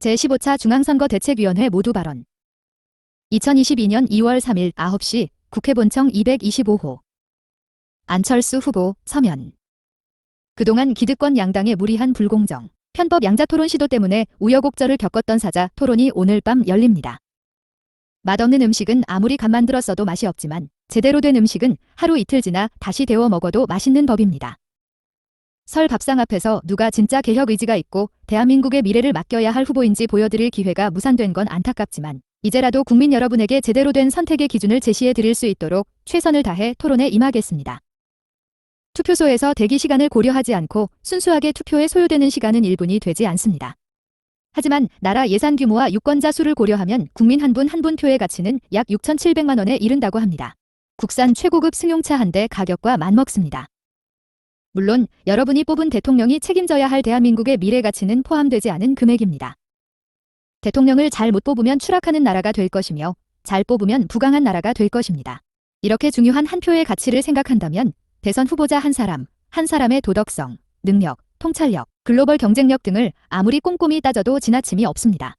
제15차 중앙선거대책위원회 모두 발언. 2022년 2월 3일 9시 국회 본청 225호. 안철수 후보 서면. 그동안 기득권 양당의 무리한 불공정, 편법 양자토론 시도 때문에 우여곡절을 겪었던 사자 토론이 오늘 밤 열립니다. 맛없는 음식은 아무리 간만 들었어도 맛이 없지만 제대로 된 음식은 하루 이틀 지나 다시 데워 먹어도 맛있는 법입니다. 설 밥상 앞에서 누가 진짜 개혁 의지가 있고 대한민국의 미래를 맡겨야 할 후보인지 보여드릴 기회가 무산된 건 안타깝지만 이제라도 국민 여러분에게 제대로 된 선택의 기준을 제시해 드릴 수 있도록 최선을 다해 토론에 임하겠습니다. 투표소에서 대기 시간을 고려하지 않고 순수하게 투표에 소요되는 시간은 1분이 되지 않습니다. 하지만 나라 예산 규모와 유권자 수를 고려하면 국민 한 분 한 분 표의 가치는 약 6,700만 원에 이른다고 합니다. 국산 최고급 승용차 한 대 가격과 맞먹습니다. 물론 여러분이 뽑은 대통령이 책임져야 할 대한민국의 미래 가치는 포함되지 않은 금액입니다. 대통령을 잘 못 뽑으면 추락하는 나라가 될 것이며 잘 뽑으면 부강한 나라가 될 것입니다. 이렇게 중요한 한 표의 가치를 생각한다면 대선 후보자 한 사람, 한 사람의 도덕성, 능력, 통찰력, 글로벌 경쟁력 등을 아무리 꼼꼼히 따져도 지나침이 없습니다.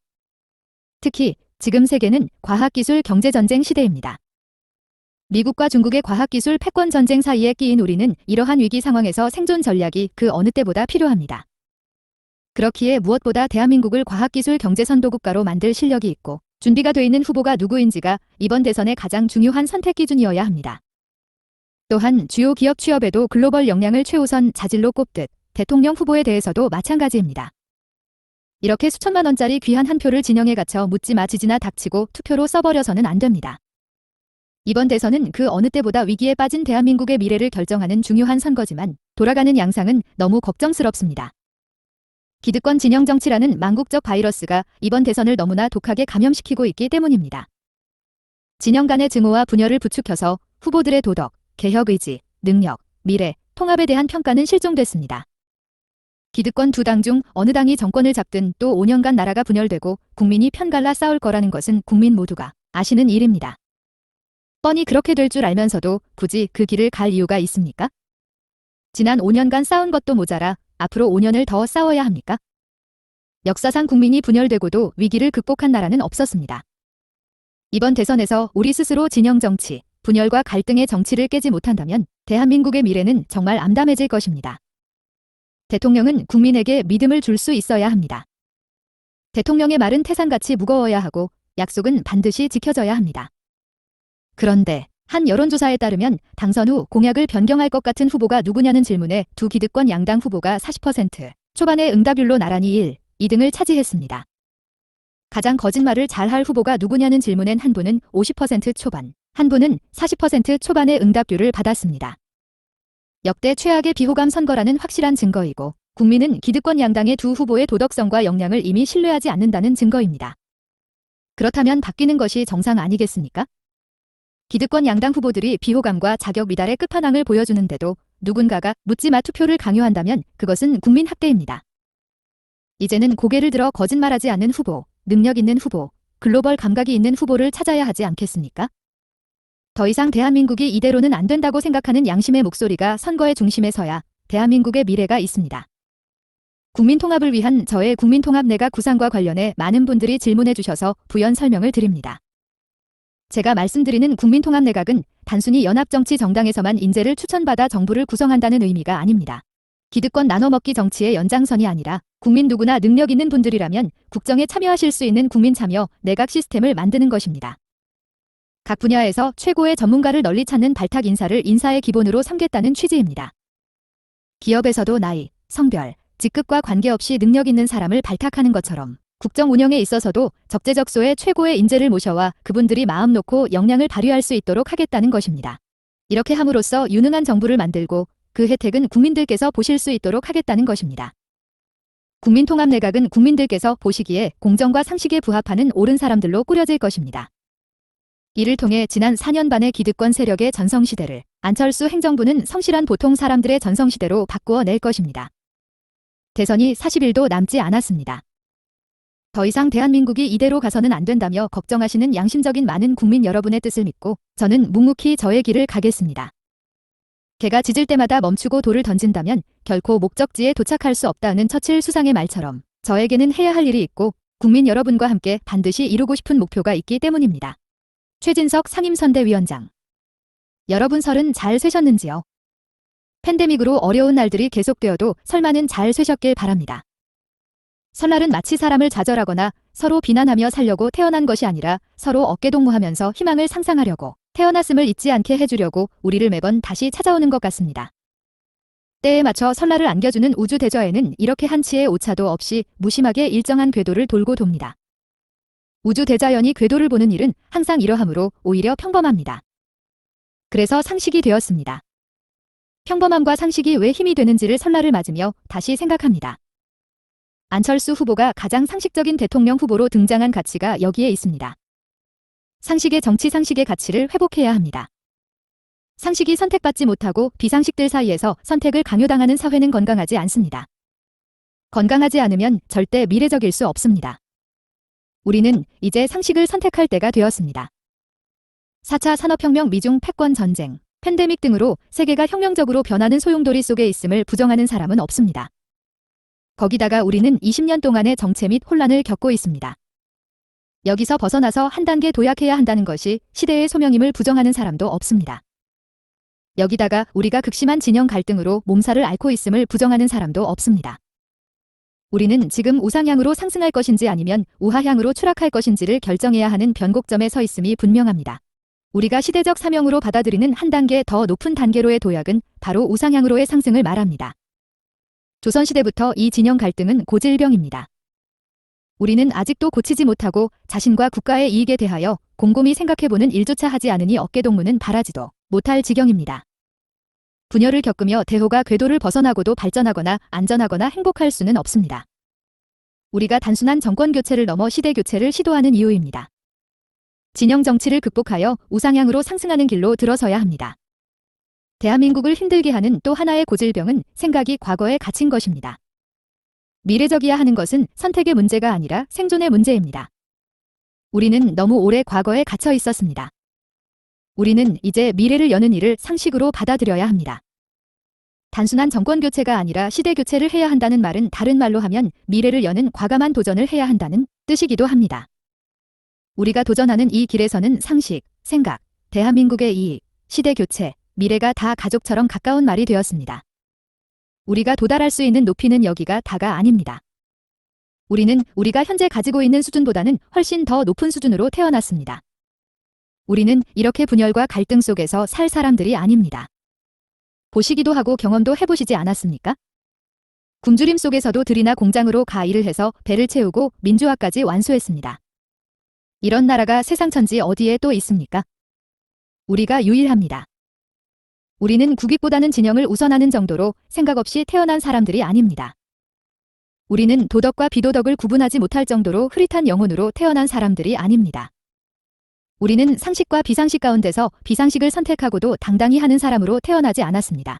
특히 지금 세계는 과학기술 경제전쟁 시대입니다. 미국과 중국의 과학기술 패권 전쟁 사이에 끼인 우리는 이러한 위기 상황에서 생존 전략이 그 어느 때보다 필요합니다. 그렇기에 무엇보다 대한민국을 과학기술 경제 선도국가로 만들 실력이 있고 준비가 돼 있는 후보가 누구인지가 이번 대선의 가장 중요한 선택 기준이어야 합니다. 또한 주요 기업 취업에도 글로벌 역량을 최우선 자질로 꼽듯 대통령 후보에 대해서도 마찬가지입니다. 이렇게 수천만 원짜리 귀한 한 표를 진영에 갇혀 묻지마 지지나 닥치고 투표로 써버려서는 안 됩니다. 이번 대선은 그 어느 때보다 위기에 빠진 대한민국의 미래를 결정하는 중요한 선거지만 돌아가는 양상은 너무 걱정스럽습니다. 기득권 진영 정치라는 망국적 바이러스가 이번 대선을 너무나 독하게 감염시키고 있기 때문입니다. 진영 간의 증오와 분열을 부추겨서 후보들의 도덕, 개혁 의지, 능력, 미래, 통합에 대한 평가는 실종됐습니다. 기득권 두 당 중 어느 당이 정권을 잡든 또 5년간 나라가 분열되고 국민이 편갈라 싸울 거라는 것은 국민 모두가 아시는 일입니다. 뻔히 그렇게 될 줄 알면서도 굳이 그 길을 갈 이유가 있습니까? 지난 5년간 싸운 것도 모자라 앞으로 5년을 더 싸워야 합니까? 역사상 국민이 분열되고도 위기를 극복한 나라는 없었습니다. 이번 대선에서 우리 스스로 진영 정치, 분열과 갈등의 정치를 깨지 못한다면 대한민국의 미래는 정말 암담해질 것입니다. 대통령은 국민에게 믿음을 줄 수 있어야 합니다. 대통령의 말은 태산같이 무거워야 하고 약속은 반드시 지켜져야 합니다. 그런데 한 여론조사에 따르면 당선 후 공약을 변경할 것 같은 후보가 누구냐는 질문에 두 기득권 양당 후보가 40% 초반의 응답률로 나란히 1, 2등을 차지했습니다. 가장 거짓말을 잘할 후보가 누구냐는 질문엔 한 분은 50% 초반, 한 분은 40% 초반의 응답률을 받았습니다. 역대 최악의 비호감 선거라는 확실한 증거이고 국민은 기득권 양당의 두 후보의 도덕성과 역량을 이미 신뢰하지 않는다는 증거입니다. 그렇다면 바뀌는 것이 정상 아니겠습니까? 기득권 양당 후보들이 비호감과 자격 미달의 끝판왕을 보여주는데도 누군가가 묻지마 투표를 강요한다면 그것은 국민 학대입니다. 이제는 고개를 들어 거짓말하지 않는 후보, 능력 있는 후보, 글로벌 감각이 있는 후보를 찾아야 하지 않겠습니까? 더 이상 대한민국이 이대로는 안 된다고 생각하는 양심의 목소리가 선거의 중심에 서야 대한민국의 미래가 있습니다. 국민통합을 위한 저의 국민통합내가 구상과 관련해 많은 분들이 질문해 주셔서 부연 설명을 드립니다. 제가 말씀드리는 국민통합내각은 단순히 연합정치 정당에서만 인재를 추천받아 정부를 구성한다는 의미가 아닙니다. 기득권 나눠먹기 정치의 연장선이 아니라 국민 누구나 능력 있는 분들이라면 국정에 참여하실 수 있는 국민참여 내각 시스템을 만드는 것입니다. 각 분야에서 최고의 전문가를 널리 찾는 발탁 인사를 인사의 기본으로 삼겠다는 취지입니다. 기업에서도 나이, 성별, 직급과 관계없이 능력 있는 사람을 발탁하는 것처럼 국정 운영에 있어서도 적재적소에 최고의 인재를 모셔와 그분들이 마음 놓고 역량을 발휘할 수 있도록 하겠다는 것입니다. 이렇게 함으로써 유능한 정부를 만들고 그 혜택은 국민들께서 보실 수 있도록 하겠다는 것입니다. 국민통합내각은 국민들께서 보시기에 공정과 상식에 부합하는 옳은 사람들로 꾸려질 것입니다. 이를 통해 지난 4년 반의 기득권 세력의 전성시대를 안철수 행정부는 성실한 보통 사람들의 전성시대로 바꾸어 낼 것입니다. 대선이 40일도 남지 않았습니다. 더 이상 대한민국이 이대로 가서는 안 된다며 걱정하시는 양심적인 많은 국민 여러분의 뜻을 믿고 저는 묵묵히 저의 길을 가겠습니다. 개가 짖을 때마다 멈추고 돌을 던진다면 결코 목적지에 도착할 수 없다는 처칠 수상의 말처럼 저에게는 해야 할 일이 있고 국민 여러분과 함께 반드시 이루고 싶은 목표가 있기 때문입니다. 최진석 상임선대위원장. 여러분 설은 잘 쇠셨는지요? 팬데믹으로 어려운 날들이 계속되어도 설마는 잘 쇠셨길 바랍니다. 설날은 마치 사람을 좌절하거나 서로 비난하며 살려고 태어난 것이 아니라 서로 어깨동무하면서 희망을 상상하려고 태어났음을 잊지 않게 해주려고 우리를 매번 다시 찾아오는 것 같습니다. 때에 맞춰 설날을 안겨주는 우주대저에는 이렇게 한치의 오차도 없이 무심하게 일정한 궤도를 돌고 돕니다. 우주대자연이 궤도를 보는 일은 항상 이러하므로 오히려 평범합니다. 그래서 상식이 되었습니다. 평범함과 상식이 왜 힘이 되는지를 설날을 맞으며 다시 생각합니다. 안철수 후보가 가장 상식적인 대통령 후보로 등장한 가치가 여기에 있습니다. 상식의 정치, 상식의 가치를 회복해야 합니다. 상식이 선택받지 못하고 비상식들 사이에서 선택을 강요당하는 사회는 건강하지 않습니다. 건강하지 않으면 절대 미래적일 수 없습니다. 우리는 이제 상식을 선택할 때가 되었습니다. 4차 산업혁명, 미중 패권 전쟁, 팬데믹 등으로 세계가 혁명적으로 변하는 소용돌이 속에 있음을 부정하는 사람은 없습니다. 거기다가 우리는 20년 동안의 정체 및 혼란을 겪고 있습니다. 여기서 벗어나서 한 단계 도약해야 한다는 것이 시대의 소명임을 부정하는 사람도 없습니다. 여기다가 우리가 극심한 진영 갈등으로 몸살을 앓고 있음을 부정하는 사람도 없습니다. 우리는 지금 우상향으로 상승할 것인지 아니면 우하향으로 추락할 것인지를 결정해야 하는 변곡점에 서 있음이 분명합니다. 우리가 시대적 사명으로 받아들이는 한 단계 더 높은 단계로의 도약은 바로 우상향으로의 상승을 말합니다. 조선시대부터 이 진영 갈등은 고질병입니다. 우리는 아직도 고치지 못하고 자신과 국가의 이익에 대하여 곰곰이 생각해보는 일조차 하지 않으니 어깨동무는 바라지도 못할 지경입니다. 분열을 겪으며 대호가 궤도를 벗어나고도 발전하거나 안전하거나 행복할 수는 없습니다. 우리가 단순한 정권 교체를 넘어 시대 교체를 시도하는 이유입니다. 진영 정치를 극복하여 우상향으로 상승하는 길로 들어서야 합니다. 대한민국을 힘들게 하는 또 하나의 고질병은 생각이 과거에 갇힌 것입니다. 미래적이야 하는 것은 선택의 문제가 아니라 생존의 문제입니다. 우리는 너무 오래 과거에 갇혀 있었습니다. 우리는 이제 미래를 여는 일을 상식으로 받아들여야 합니다. 단순한 정권 교체가 아니라 시대 교체를 해야 한다는 말은 다른 말로 하면 미래를 여는 과감한 도전을 해야 한다는 뜻이기도 합니다. 우리가 도전하는 이 길에서는 상식, 생각, 대한민국의 이익, 시대 교체, 미래가 다 가족처럼 가까운 말이 되었습니다. 우리가 도달할 수 있는 높이는 여기가 다가 아닙니다. 우리는 우리가 현재 가지고 있는 수준보다는 훨씬 더 높은 수준으로 태어났습니다. 우리는 이렇게 분열과 갈등 속에서 살 사람들이 아닙니다. 보시기도 하고 경험도 해보시지 않았습니까? 굶주림 속에서도 들이나 공장으로 가 일을 해서 배를 채우고 민주화까지 완수했습니다. 이런 나라가 세상 천지 어디에 또 있습니까? 우리가 유일합니다. 우리는 국익보다는 진영을 우선하는 정도로 생각 없이 태어난 사람들이 아닙니다. 우리는 도덕과 비도덕을 구분하지 못할 정도로 흐릿한 영혼으로 태어난 사람들이 아닙니다. 우리는 상식과 비상식 가운데서 비상식을 선택하고도 당당히 하는 사람으로 태어나지 않았습니다.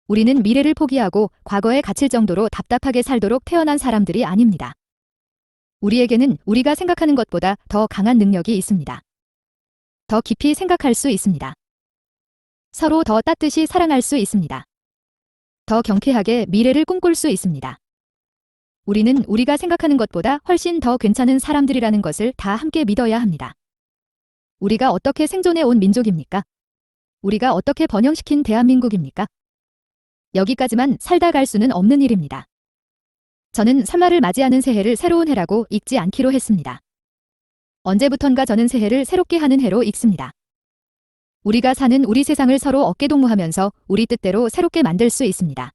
우리는 미래를 포기하고 과거에 갇힐 정도로 답답하게 살도록 태어난 사람들이 아닙니다. 우리에게는 우리가 생각하는 것보다 더 강한 능력이 있습니다. 더 깊이 생각할 수 있습니다. 서로 더 따뜻이 사랑할 수 있습니다. 더 경쾌하게 미래를 꿈꿀 수 있습니다. 우리는 우리가 생각하는 것보다 훨씬 더 괜찮은 사람들이라는 것을 다 함께 믿어야 합니다. 우리가 어떻게 생존해 온 민족입니까? 우리가 어떻게 번영시킨 대한민국입니까? 여기까지만 살다 갈 수는 없는 일입니다. 저는 설날을 맞이하는 새해를 새로운 해라고 읽지 않기로 했습니다. 언제부턴가 저는 새해를 새롭게 하는 해로 읽습니다. 우리가 사는 우리 세상을 서로 어깨동무하면서 우리 뜻대로 새롭게 만들 수 있습니다.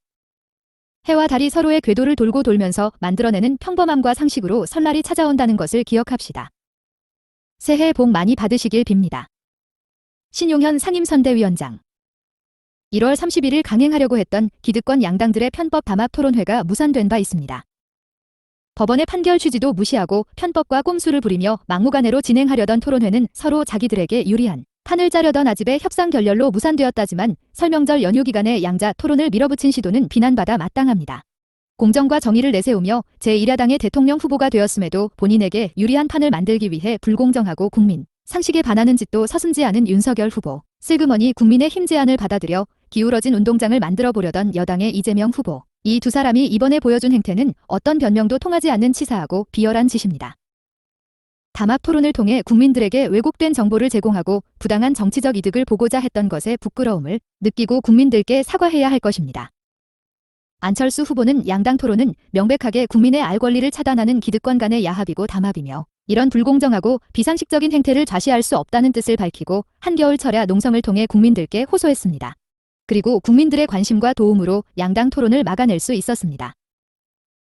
해와 달이 서로의 궤도를 돌고 돌면서 만들어내는 평범함과 상식으로 설날이 찾아온다는 것을 기억합시다. 새해 복 많이 받으시길 빕니다. 신용현 상임선대위원장. 1월 31일 강행하려고 했던 기득권 양당들의 편법 담합 토론회가 무산된 바 있습니다. 법원의 판결 취지도 무시하고 편법과 꼼수를 부리며 막무가내로 진행하려던 토론회는 서로 자기들에게 유리한 판을 짜려던 아집의 협상 결렬로 무산되었다지만 설명절 연휴 기간에 양자 토론을 밀어붙인 시도는 비난받아 마땅합니다. 공정과 정의를 내세우며 제1야당의 대통령 후보가 되었음에도 본인에게 유리한 판을 만들기 위해 불공정하고 국민 상식에 반하는 짓도 서슴지 않은 윤석열 후보, 슬그머니 국민의 힘 제안을 받아들여 기울어진 운동장을 만들어 보려던 여당의 이재명 후보, 이 두 사람이 이번에 보여준 행태는 어떤 변명도 통하지 않는 치사하고 비열한 짓입니다. 담합 토론을 통해 국민들에게 왜곡된 정보를 제공하고 부당한 정치적 이득을 보고자 했던 것에 부끄러움을 느끼고 국민들께 사과해야 할 것입니다. 안철수 후보는 양당 토론은 명백하게 국민의 알 권리를 차단하는 기득권 간의 야합이고 담합이며 이런 불공정하고 비상식적인 행태를 좌시할 수 없다는 뜻을 밝히고 한겨울 철야 농성을 통해 국민들께 호소했습니다. 그리고 국민들의 관심과 도움으로 양당 토론을 막아낼 수 있었습니다.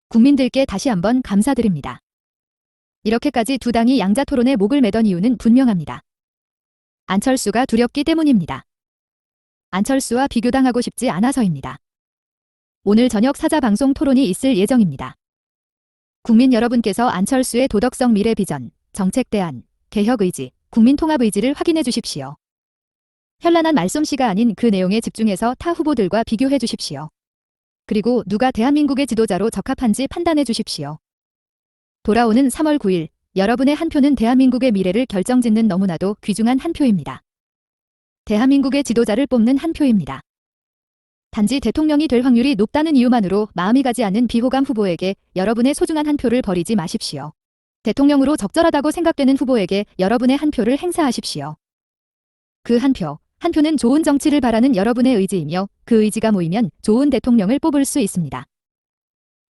국민들께 다시 한번 감사드립니다. 이렇게까지 두 당이 양자 토론에 목을 매던 이유는 분명합니다. 안철수가 두렵기 때문입니다. 안철수와 비교당하고 싶지 않아서입니다. 오늘 저녁 사자방송 토론이 있을 예정입니다. 국민 여러분께서 안철수의 도덕성 미래 비전, 정책 대안, 개혁 의지, 국민 통합 의지를 확인해 주십시오. 현란한 말솜씨가 아닌 그 내용에 집중해서 타 후보들과 비교해 주십시오. 그리고 누가 대한민국의 지도자로 적합한지 판단해 주십시오. 돌아오는 3월 9일, 여러분의 한 표는 대한민국의 미래를 결정짓는 너무나도 귀중한 한 표입니다. 대한민국의 지도자를 뽑는 한 표입니다. 단지 대통령이 될 확률이 높다는 이유만으로 마음이 가지 않는 비호감 후보에게 여러분의 소중한 한 표를 버리지 마십시오. 대통령으로 적절하다고 생각되는 후보에게 여러분의 한 표를 행사하십시오. 그 한 표는 좋은 정치를 바라는 여러분의 의지이며 그 의지가 모이면 좋은 대통령을 뽑을 수 있습니다.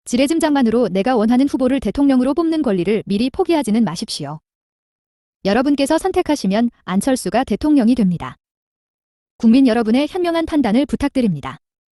지레짐작만으로 내가 원하는 후보를 대통령으로 뽑는 권리를 미리 포기하지는 마십시오. 여러분께서 선택하시면 안철수가 대통령이 됩니다. 국민 여러분의 현명한 판단을 부탁드립니다.